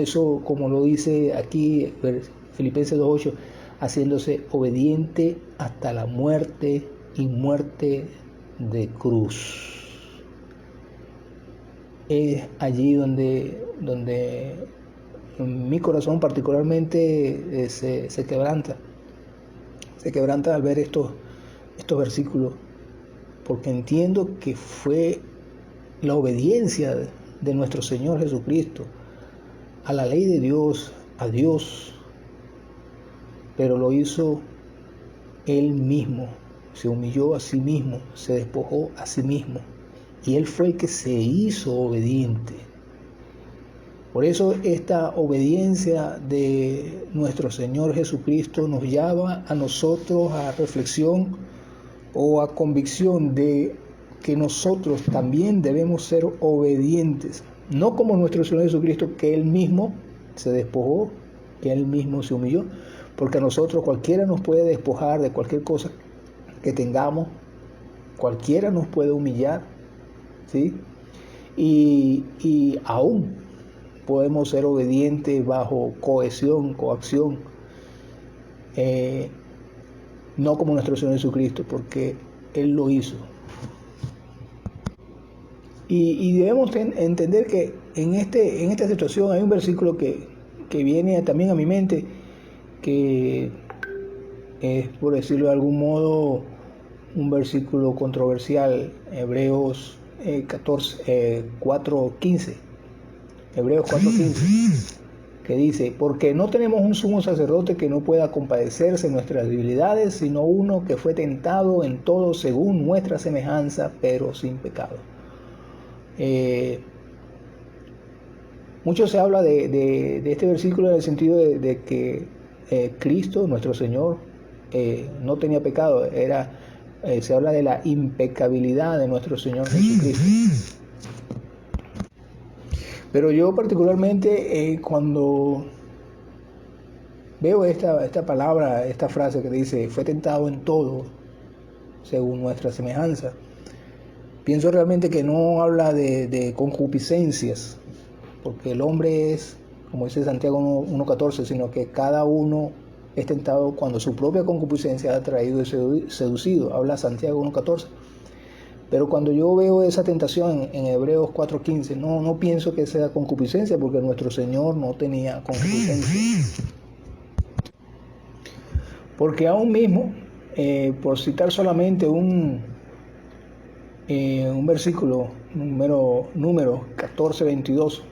lo dice aquí Filipenses 2:8, haciéndose obediente hasta la muerte y muerte de cruz. Es allí donde en mi corazón particularmente se quebranta se quebranta al ver estos versículos, porque entiendo que fue la obediencia de nuestro Señor Jesucristo a la ley de Dios, a Dios, pero lo hizo Él mismo, se humilló a sí mismo, se despojó a sí mismo, y Él fue el que se hizo obediente. Por eso esta obediencia de nuestro Señor Jesucristo nos llama a nosotros a reflexión o a convicción de que nosotros también debemos ser obedientes, no como nuestro Señor Jesucristo, que Él mismo se despojó, que Él mismo se humilló, porque a nosotros cualquiera nos puede despojar de cualquier cosa que tengamos, cualquiera nos puede humillar, ¿sí? Y aún podemos ser obedientes bajo coacción, no como nuestro Señor Jesucristo, porque Él lo hizo. Y debemos entender que en esta situación hay un versículo que viene también a mi mente, que es, por decirlo de algún modo, un versículo controversial, Hebreos 4:15. Hebreos 4:15, que dice: porque no tenemos un sumo sacerdote que no pueda compadecerse en nuestras debilidades, sino uno que fue tentado en todo según nuestra semejanza, pero sin pecado. Mucho se habla de este versículo en el sentido de que Cristo, nuestro Señor, no tenía pecado. Se habla de la impecabilidad de nuestro Señor Jesucristo. Pero yo particularmente cuando veo esta palabra, esta frase que dice: fue tentado en todo según nuestra semejanza, pienso realmente que no habla de concupiscencias, porque el hombre es, como dice Santiago 1:14, sino que cada uno es tentado cuando su propia concupiscencia ha traído y seducido. Habla Santiago 1:14. Pero cuando yo veo esa tentación en Hebreos 4:15, no pienso que sea concupiscencia, porque nuestro Señor no tenía concupiscencia. Porque aún mismo, por citar solamente un versículo, número 14:22,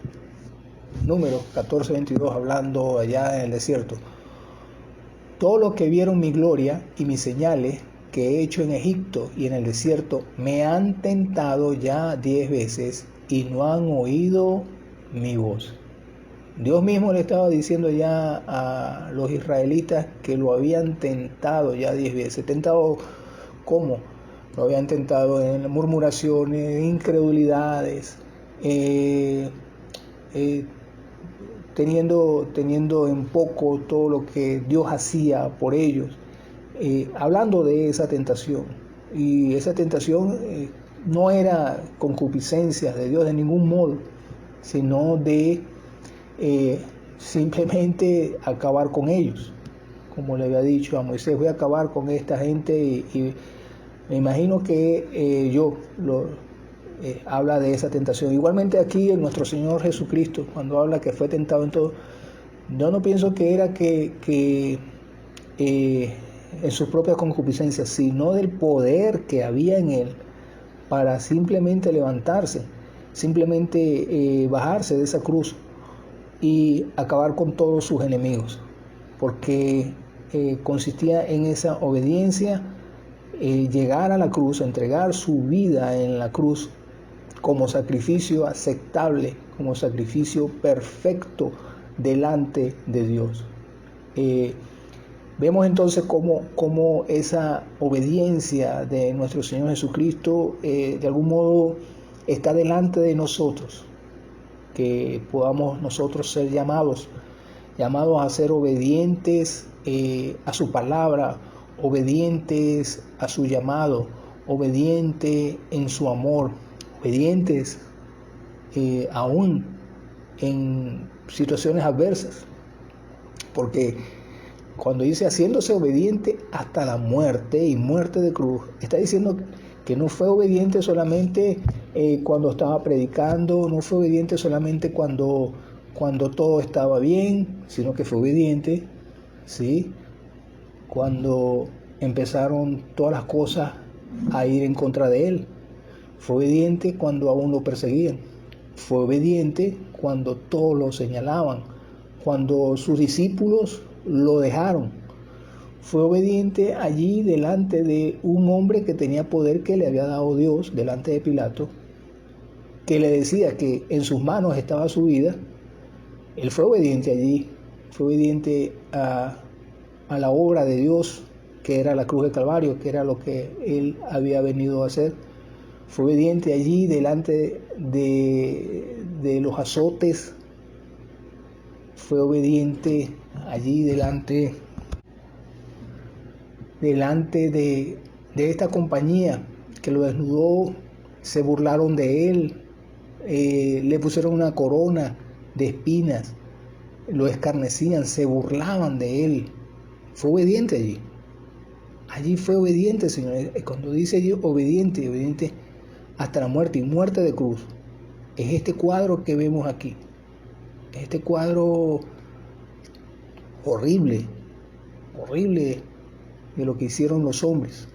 hablando allá en el desierto: todos los que vieron mi gloria y mis señales que he hecho en Egipto y en el desierto me han tentado ya 10 veces y no han oído mi voz. Dios mismo le estaba diciendo ya a los israelitas que lo habían tentado ya 10 veces. ¿Tentado cómo? Lo habían tentado en murmuraciones, incredulidades, teniendo en poco todo lo que Dios hacía por ellos, hablando de esa tentación. Y esa tentación no era concupiscencias de Dios de ningún modo, sino de simplemente acabar con ellos. Como le había dicho a Moisés: voy a acabar con esta gente, y me imagino que habla de esa tentación. Igualmente aquí en nuestro Señor Jesucristo, cuando habla que fue tentado en todo, yo no pienso que era que en sus propias concupiscencias, sino del poder que había en Él para simplemente levantarse, simplemente bajarse de esa cruz y acabar con todos sus enemigos, porque consistía en esa obediencia, llegar a la cruz, entregar su vida en la cruz como sacrificio aceptable, como sacrificio perfecto delante de Dios. Vemos entonces cómo esa obediencia de nuestro Señor Jesucristo de algún modo está delante de nosotros, que podamos nosotros ser llamados a ser obedientes a su palabra, obedientes a su llamado, obedientes en su amor, obedientes aún en situaciones adversas, porque cuando dice haciéndose obediente hasta la muerte y muerte de cruz, está diciendo que no fue obediente solamente cuando estaba predicando, no fue obediente solamente cuando todo estaba bien, sino que fue obediente, ¿sí?, cuando empezaron todas las cosas a ir en contra de él. Fue obediente cuando aún lo perseguían. Fue obediente cuando todos lo señalaban, cuando sus discípulos lo dejaron. Fue obediente allí delante de un hombre que tenía poder que le había dado Dios, delante de Pilato, que le decía que en sus manos estaba su vida. Él fue obediente allí, fue obediente a la obra de Dios, que era la cruz del Calvario, que era lo que él había venido a hacer. Fue obediente allí delante de los azotes. Fue obediente allí delante de esta compañía que lo desnudó. Se burlaron de él, le pusieron una corona de espinas, lo escarnecían, se burlaban de él. Fue obediente allí. Allí fue obediente, Señor. Cuando dice allí obediente hasta la muerte, y muerte de cruz, es este cuadro que vemos aquí. Este cuadro horrible de lo que hicieron los hombres,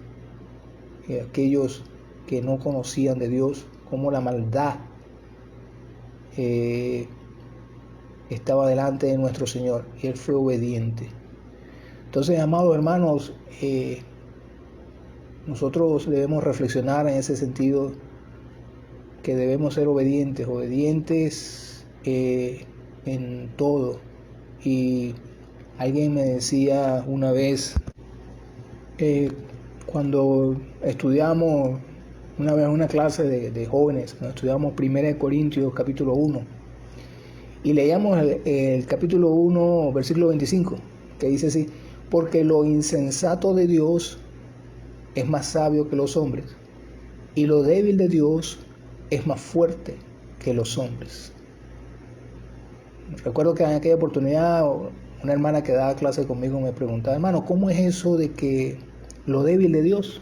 aquellos que no conocían de Dios, como la maldad estaba delante de nuestro Señor, y Él fue obediente. Entonces, amados hermanos, nosotros debemos reflexionar en ese sentido, que debemos ser obedientes en todo. Y alguien me decía una vez, cuando estudiamos una vez una clase de jóvenes, cuando estudiamos 1 Corintios capítulo 1, y leíamos el capítulo 1, versículo 25, que dice así: porque lo insensato de Dios es más sabio que los hombres, y lo débil de Dios es más fuerte que los hombres. Recuerdo que en aquella oportunidad una hermana que daba clase conmigo me preguntaba: hermano, ¿cómo es eso de que lo débil de Dios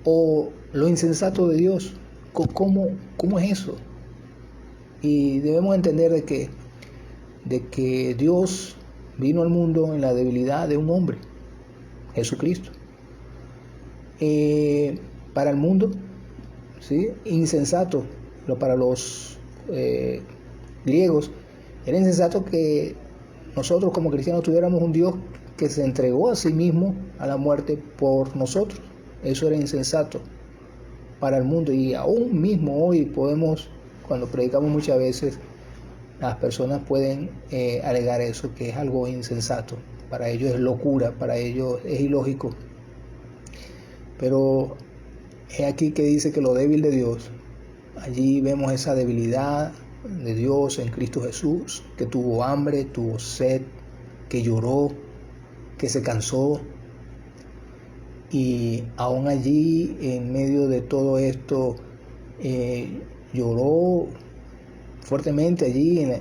o lo insensato de Dios? ¿Cómo es eso? Y debemos entender de que Dios vino al mundo en la debilidad de un hombre, Jesucristo. Para el mundo, ¿sí?, insensato, pero para los griegos era insensato que nosotros como cristianos tuviéramos un Dios que se entregó a sí mismo a la muerte por nosotros. Eso era insensato para el mundo, y aún mismo hoy podemos, cuando predicamos muchas veces, las personas pueden alegar eso, que es algo insensato. Para ellos es locura, para ellos es ilógico. Pero es aquí que dice que lo débil de Dios, allí vemos esa debilidad de Dios en Cristo Jesús, que tuvo hambre, tuvo sed, que lloró, que se cansó, y aún allí en medio de todo esto lloró fuertemente allí en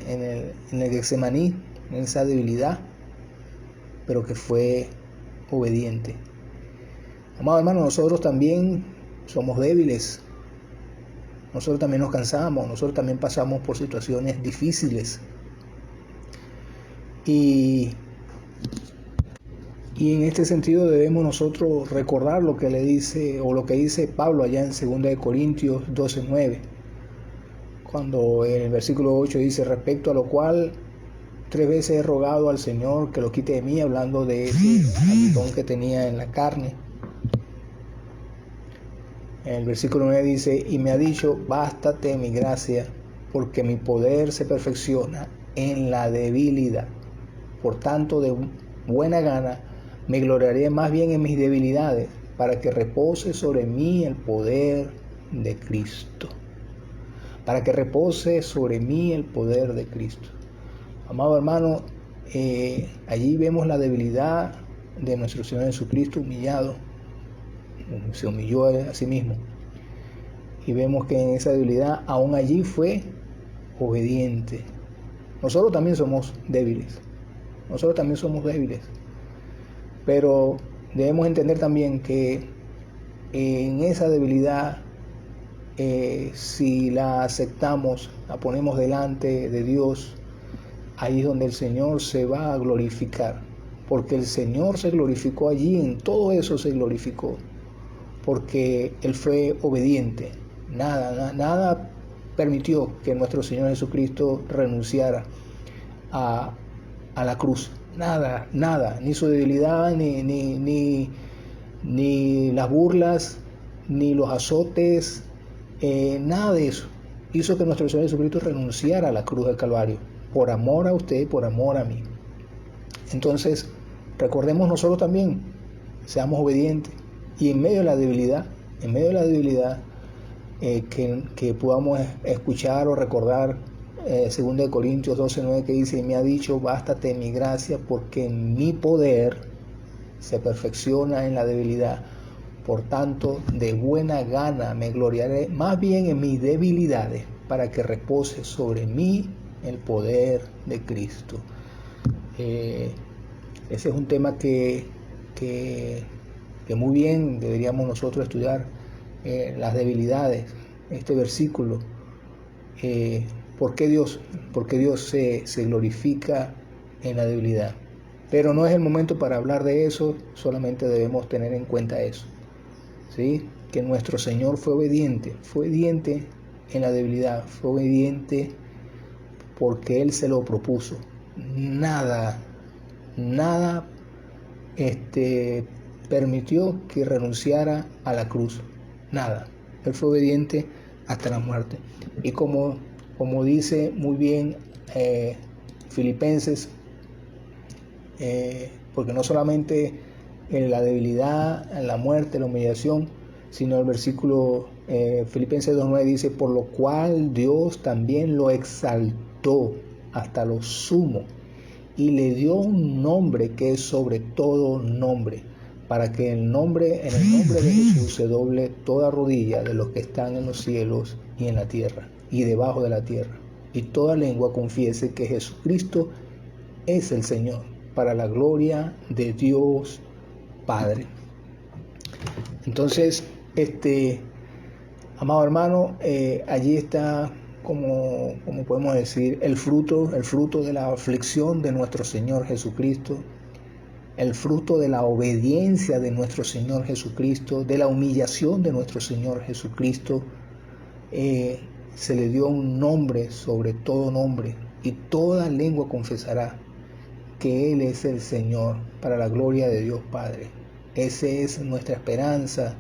el Getsemaní, en esa debilidad, pero que fue obediente. Amados hermanos, nosotros también somos débiles, nosotros también nos cansamos, nosotros también pasamos por situaciones difíciles, y en este sentido debemos nosotros recordar lo que le dice, o lo que dice Pablo allá en 2 Corintios 12:9, cuando en el versículo 8 dice: respecto a lo cual 3 veces he rogado al Señor que lo quite de mí, hablando de ese aguijón que tenía en la carne. En el versículo 9 dice: y me ha dicho, bástate mi gracia, porque mi poder se perfecciona en la debilidad. Por tanto, de buena gana me gloriaré más bien en mis debilidades, para que repose sobre mí el poder de Cristo. Para que repose sobre mí el poder de Cristo. Amado hermano, allí vemos la debilidad de nuestro Señor Jesucristo humillado. Se humilló a sí mismo. Y vemos que en esa debilidad, aún allí fue obediente. Nosotros también somos débiles. Nosotros también somos débiles. Pero debemos entender también que en esa debilidad, si la aceptamos, la ponemos delante de Dios, ahí es donde el Señor se va a glorificar. porque el Señor se glorificó allí, en todo eso se glorificó, porque Él fue obediente. Nada permitió que nuestro Señor Jesucristo renunciara a la cruz. Nada, ni su debilidad, ni las burlas, ni los azotes, nada de eso hizo que nuestro Señor Jesucristo renunciara a la cruz del Calvario, por amor a usted, por amor a mí. Entonces, recordemos nosotros también, seamos obedientes, y en medio de la debilidad, que podamos escuchar o recordar 2 Corintios 12:9, que dice: me ha dicho, bástate mi gracia, porque mi poder se perfecciona en la debilidad. Por tanto, de buena gana me gloriaré más bien en mis debilidades, para que repose sobre mí el poder de Cristo. Ese es un tema que muy bien deberíamos nosotros estudiar, las debilidades. Este versículo, ¿por qué Dios se glorifica en la debilidad? Pero no es el momento para hablar de eso, solamente debemos tener en cuenta eso, ¿sí? Que nuestro Señor fue obediente en la debilidad, fue obediente porque Él se lo propuso. Nada permitió que renunciara a la cruz, nada. Él fue obediente hasta la muerte. Y como dice muy bien Filipenses, porque no solamente en la debilidad, en la muerte, la humillación, sino el versículo Filipenses 2:9 dice: por lo cual Dios también lo exaltó hasta lo sumo y le dio un nombre que es sobre todo nombre, para que en el nombre de Jesús se doble toda rodilla de los que están en los cielos y en la tierra y debajo de la tierra, y toda lengua confiese que Jesucristo es el Señor, para la gloria de Dios Padre. Entonces, amado hermano, allí está, como podemos decir, el fruto de la aflicción de nuestro Señor Jesucristo, el fruto de la obediencia de nuestro Señor Jesucristo, de la humillación de nuestro Señor Jesucristo. Se le dio un nombre sobre todo nombre, y toda lengua confesará que Él es el Señor, para la gloria de Dios Padre. Esa es nuestra esperanza,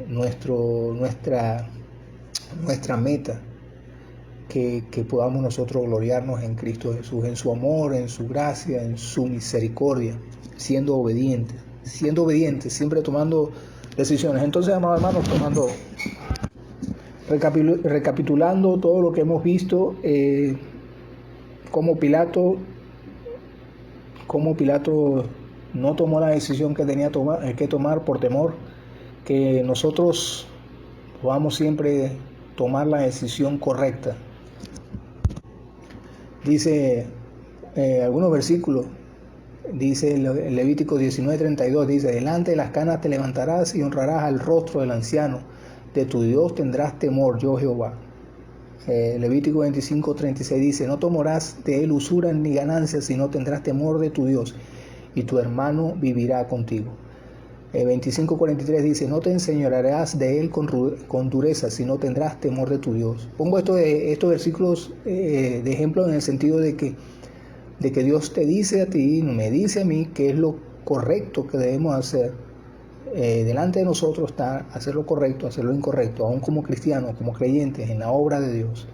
nuestra meta, que podamos nosotros gloriarnos en Cristo Jesús, en su amor, en su gracia, en su misericordia, siendo obedientes, siempre tomando decisiones. Entonces, amados hermanos, recapitulando todo lo que hemos visto, cómo Pilato no tomó la decisión que tenía que tomar por temor, que nosotros podamos siempre tomar la decisión correcta. Dice algunos versículos, dice el Levítico 19:32, dice: delante de las canas te levantarás y honrarás al rostro del anciano, de tu Dios tendrás temor, yo Jehová. Levítico 25:36 dice: no tomarás de él usura ni ganancia, sino tendrás temor de tu Dios, y tu hermano vivirá contigo. 25:43 dice: no te enseñorearás de él con dureza, sino tendrás temor de tu Dios. Pongo estos versículos de ejemplo, en el sentido de que Dios te dice a ti, me dice a mí, que es lo correcto que debemos hacer. Delante de nosotros está hacer lo correcto, hacer lo incorrecto, aún como cristianos, como creyentes en la obra de Dios.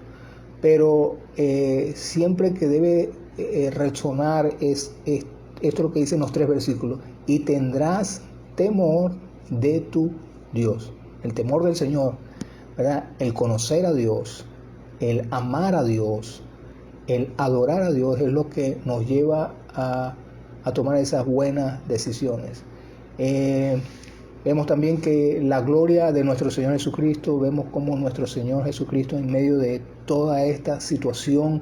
Pero siempre que debe resonar es esto lo que dicen los 3 versículos: y tendrás temor de tu Dios. El temor del Señor, ¿verdad? El conocer a Dios, el amar a Dios, el adorar a Dios, es lo que nos lleva a tomar esas buenas decisiones. Vemos también que la gloria de nuestro Señor Jesucristo, vemos cómo nuestro Señor Jesucristo, en medio de toda esta situación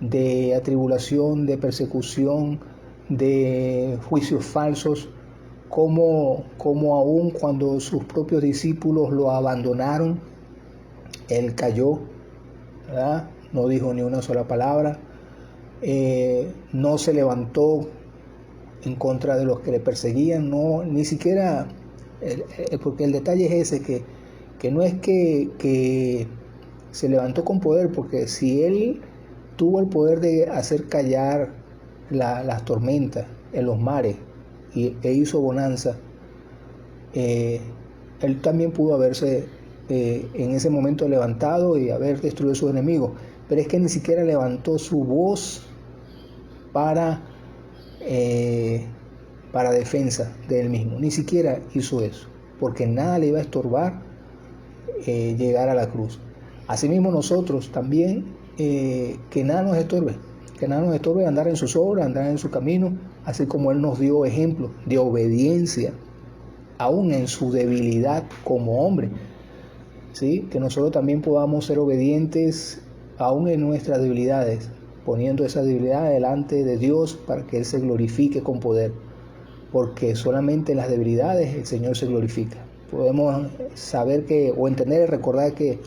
de atribulación, de persecución, de juicios falsos, como aún cuando sus propios discípulos lo abandonaron, Él cayó, ¿verdad? No dijo ni una sola palabra, no se levantó en contra de los que le perseguían, no, ni siquiera, porque el detalle es ese, que no es que se levantó con poder, porque si él tuvo el poder de hacer callar las tormentas en los mares e hizo bonanza, él también pudo haberse en ese momento levantado y haber destruido a sus enemigos, pero es que ni siquiera levantó su voz para defensa de él mismo, ni siquiera hizo eso, porque nada le iba a estorbar llegar a la cruz. Asimismo nosotros también, que nada nos estorbe andar en sus obras, andar en su camino, así como Él nos dio ejemplo de obediencia, aún en su debilidad como hombre, ¿sí? Que nosotros también podamos ser obedientes aún en nuestras debilidades, poniendo esa debilidad delante de Dios para que Él se glorifique con poder, porque solamente en las debilidades el Señor se glorifica. Podemos saber o entender y recordar que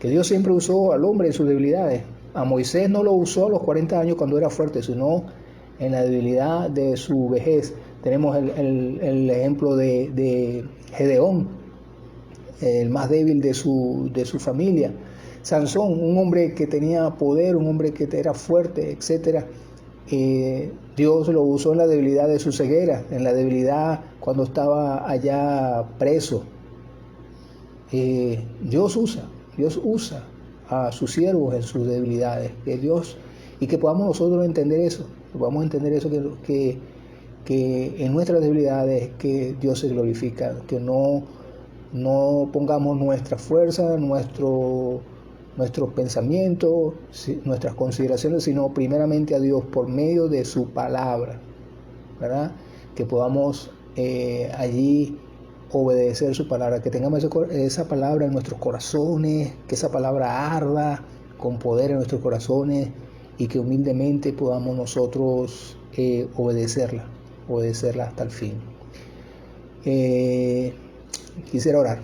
Dios siempre usó al hombre en sus debilidades. A Moisés no lo usó a los 40 años cuando era fuerte, sino en la debilidad de su vejez. Tenemos el ejemplo de Gedeón, el más débil de su familia. Sansón, un hombre que tenía poder, un hombre que era fuerte, etc. Dios lo usó en la debilidad de su ceguera, en la debilidad cuando estaba allá preso. Dios usa a sus siervos en sus debilidades, y que podamos nosotros entender eso, que en nuestras debilidades que Dios se glorifica, que no pongamos nuestra fuerza, nuestros pensamientos, nuestras consideraciones, sino primeramente a Dios por medio de su palabra, ¿verdad? Que podamos allí obedecer su palabra, que tengamos esa palabra en nuestros corazones, que esa palabra arda con poder en nuestros corazones y que humildemente podamos nosotros obedecerla hasta el fin. Quisiera orar.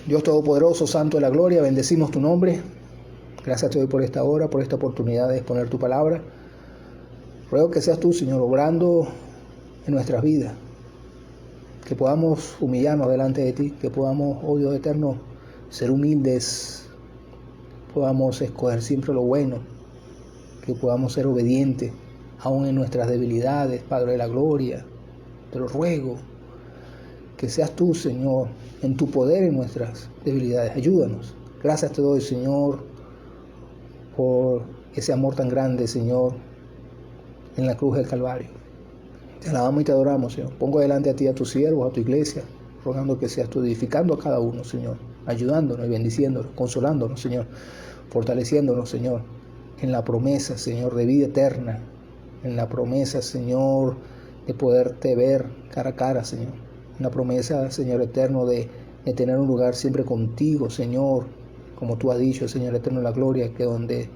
Dios Todopoderoso, Santo de la Gloria, bendecimos tu nombre. Gracias te doy por esta hora, por esta oportunidad de exponer tu palabra. Ruego que seas tú, Señor, obrando en nuestras vidas, que podamos humillarnos delante de ti, que podamos, oh Dios eterno, ser humildes, podamos escoger siempre lo bueno, que podamos ser obedientes, aún en nuestras debilidades, Padre de la Gloria. Te lo ruego, que seas tú, Señor, en tu poder en nuestras debilidades. Ayúdanos. Gracias te doy, Señor, por ese amor tan grande, Señor, en la cruz del Calvario. Te alabamos y te adoramos, Señor. Pongo delante a ti, a tus siervos, a tu iglesia, rogando que seas tú edificando a cada uno, Señor, ayudándonos y bendiciéndonos, consolándonos, Señor, fortaleciéndonos, Señor, en la promesa, Señor, de vida eterna, en la promesa, Señor, de poderte ver cara a cara, Señor, en la promesa, Señor eterno, de tener un lugar siempre contigo, Señor, como tú has dicho, Señor eterno, la gloria, que donde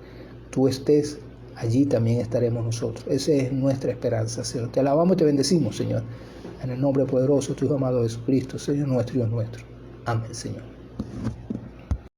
tú estés, allí también estaremos nosotros. Esa es nuestra esperanza, Señor. Te alabamos y te bendecimos, Señor, en el nombre poderoso de tu Hijo amado Jesucristo, Señor nuestro y Dios nuestro. Amén, Señor.